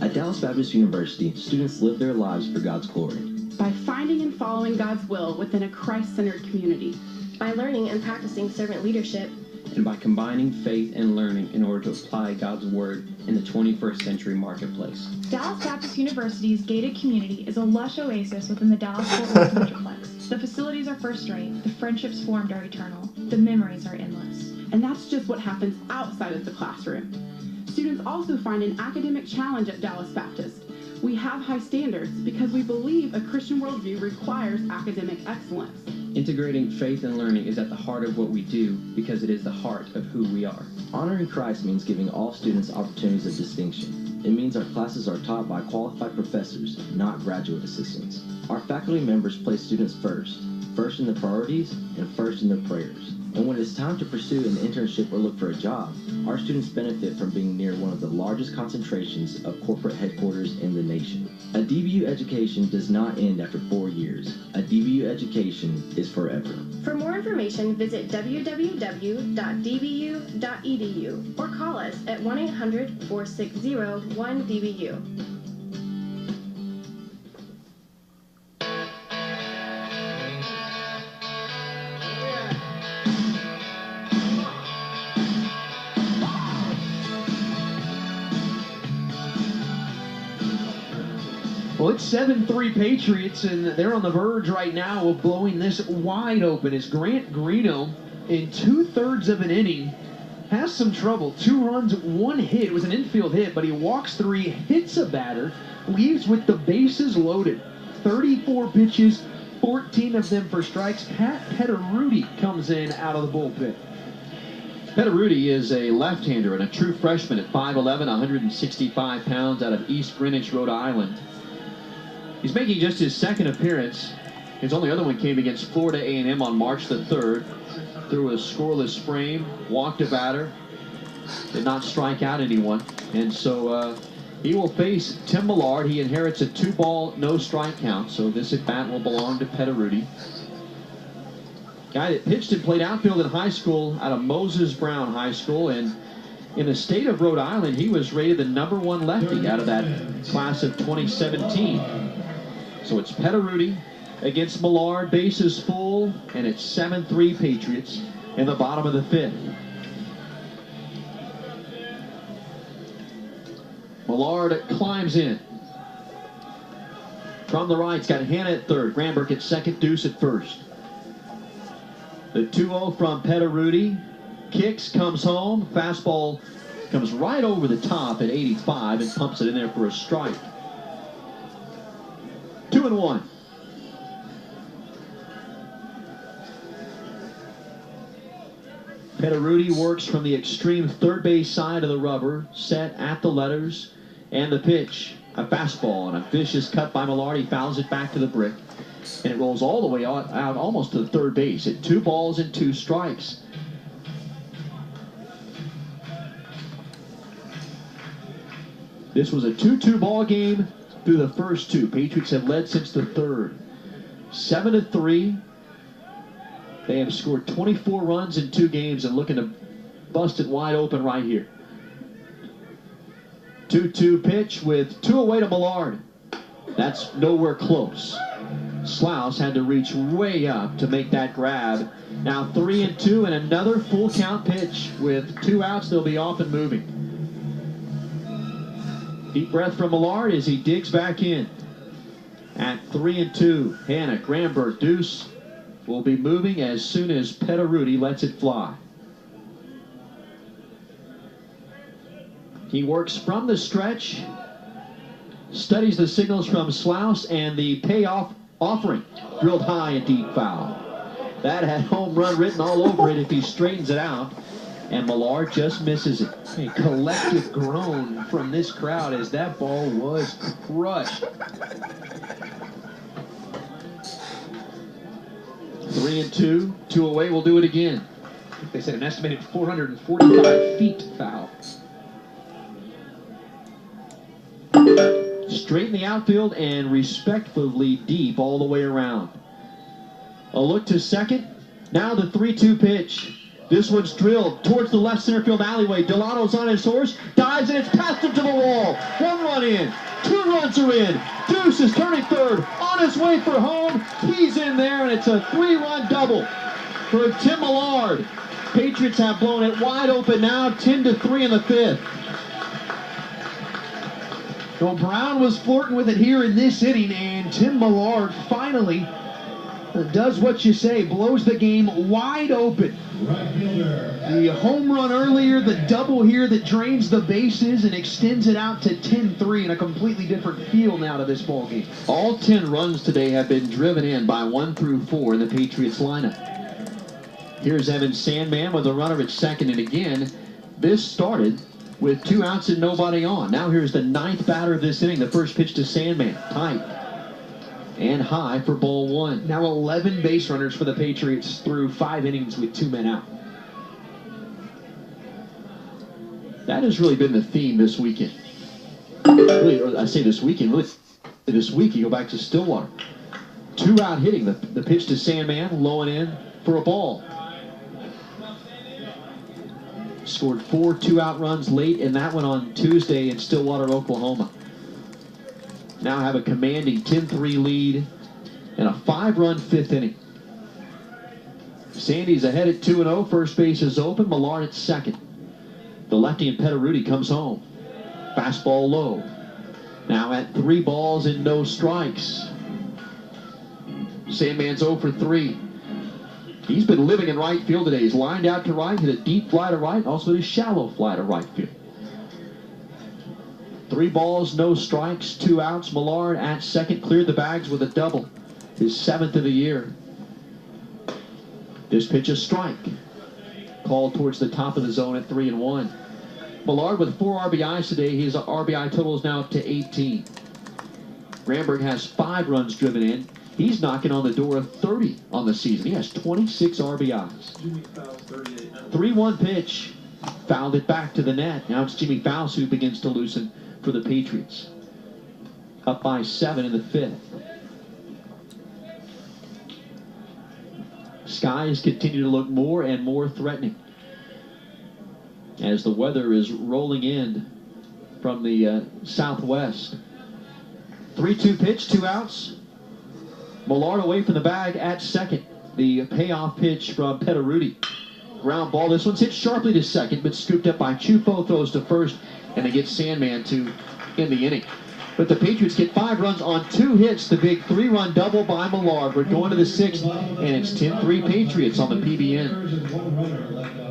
At Dallas Baptist University, students live their lives for God's glory. By finding and following God's will within a Christ-centered community. By learning and practicing servant leadership. And by combining faith and learning in order to apply God's Word in the 21st century marketplace. Dallas Baptist University's gated community is a lush oasis within the Dallas-Fort Worth Metroplex. The facilities are first-rate, the friendships formed are eternal, the memories are endless. And that's just what happens outside of the classroom. Students also find an academic challenge at Dallas Baptist. We have high standards because we believe a Christian worldview requires academic excellence. Integrating faith and learning is at the heart of what we do because it is the heart of who we are. Honoring Christ means giving all students opportunities of distinction. It means our classes are taught by qualified professors, not graduate assistants. Our faculty members place students first in their priorities and first in their prayers. And when it's time to pursue an internship or look for a job, our students benefit from being near one of the largest concentrations of corporate headquarters in the nation. A DBU education does not end after 4 years. A DBU education is forever. For more information, visit www.dbu.edu or call us at 1-800-460-1DBU. Well, it's 7-3 Patriots, and they're on the verge right now of blowing this wide open as Grant Greeno, in 2/3 of an inning, has some trouble. 2 runs, 1 hit. It was an infield hit, but he walks 3, hits a batter, leaves with the bases loaded. 34 pitches, 14 of them for strikes. Pat Petteruti comes in out of the bullpen. Petteruti is a left-hander and a true freshman at 5'11", 165 pounds out of East Greenwich, Rhode Island. He's making just his second appearance. His only other one came against Florida A&M on March the 3rd. Threw a scoreless frame, walked a batter, did not strike out anyone. And so he will face Tim Millard. He inherits a 2-ball, no-strike count. So this at-bat will belong to Petteruti. Guy that pitched and played outfield in high school out of Moses Brown High School. And in the state of Rhode Island, he was rated the #1 lefty out of that class of 2017. So it's Petteruti against Millard, bases full, and it's 7-3 Patriots in the bottom of the 5th. Millard climbs in. From the right, he's got Hanna at third, Granberg at second, Deuce at first. The 2-0 from Petteruti. Kicks, comes home. Fastball comes right over the top at 85 and pumps it in there for a strike. 2-1. Petteruti works from the extreme third base side of the rubber, set at the letters, and the pitch. A fastball and a vicious cut by Millard. He fouls it back to the brick, and it rolls all the way out almost to the third base at 2 balls and 2 strikes. This was a 2-2 ball game through the first 2. Patriots have led since the 3rd. 7-3. They have scored 24 runs in 2 games and looking to bust it wide open right here. 2-2 pitch with 2 away to Millard. That's nowhere close. Slouse had to reach way up to make that grab. Now 3-2 and another full count pitch. With 2 outs, they'll be off and moving. Deep breath from Millard as he digs back in. At 3-2, Hanna, Granberg, Deuce will be moving as soon as Petteruti lets it fly. He works from the stretch, studies the signals from Slouse, and the payoff offering. Drilled high and deep foul. That had home run written all over it if he straightens it out. And Millard just misses it. A collective groan from this crowd as that ball was crushed. 3-2, 2 away, we'll do it again. I think they said an estimated 445 feet foul. Straight in the outfield and respectfully deep all the way around. A look to second. Now the 3-2 pitch. This one's drilled towards the left center field alleyway. Delano's on his horse, dives, and it's past him to the wall. 1 run in, 2 runs are in. Deuce is turning third, on his way for home. He's in there, and it's a 3-run double for Tim Millard. Patriots have blown it wide open now, 10-3 in the 5th. Well, Brown was flirting with it here in this inning, and Tim Millard finally does what you say, blows the game wide open. The home run earlier, the double here that drains the bases and extends it out to 10-3 in a completely different feel now to this ball game. All 10 runs today have been driven in by 1 through 4 in the Patriots lineup. Here's Evan Sandman with a runner at second, and again, this started with 2 outs and nobody on. Now here's the 9th batter of this inning. The first pitch to Sandman, tight and high for ball 1. Now 11 base runners for the Patriots through 5 innings with 2 men out. That has really been the theme this weekend. Really, or I say this weekend, really this week you go back to Stillwater. 2 out hitting, the pitch to Sandman, low and in for a ball. Scored 4 2-out runs late in that one on Tuesday in Stillwater, Oklahoma. Now have a commanding 10-3 lead and a 5-run 5th inning. Sandy's ahead at 2-0. First base is open. Millard at second. The lefty and Petteruti comes home. Fastball low. Now at 3 balls and no strikes. Sandman's 0 for 3. He's been living in right field today. He's lined out to right, hit a deep fly to right, also hit a shallow fly to right field. 3 balls, no strikes, 2 outs. Millard at second, cleared the bags with a double. His 7th of the year. This pitch a strike. Called towards the top of the zone at 3-1. Millard with 4 RBIs today. His RBI total is now up to 18. Granberg has 5 runs driven in. He's knocking on the door of 30 on the season. He has 26 RBIs. 3-1 pitch. Fouled it back to the net. Now it's Jimmy Fowles who begins to loosen for the Patriots. Up by 7 in the 5th. Skies continue to look more and more threatening as the weather is rolling in from the southwest. 3-2 pitch, 2 outs. Millard away from the bag at second. The payoff pitch from Petteruti. Ground ball. This one's hit sharply to second, but scooped up by Chufo, throws to first, and they get Sandman to end the inning. But the Patriots get 5 runs on 2 hits. The big 3-run double by Millard. We're going to the 6th, and it's 10-3 Patriots on the PBN.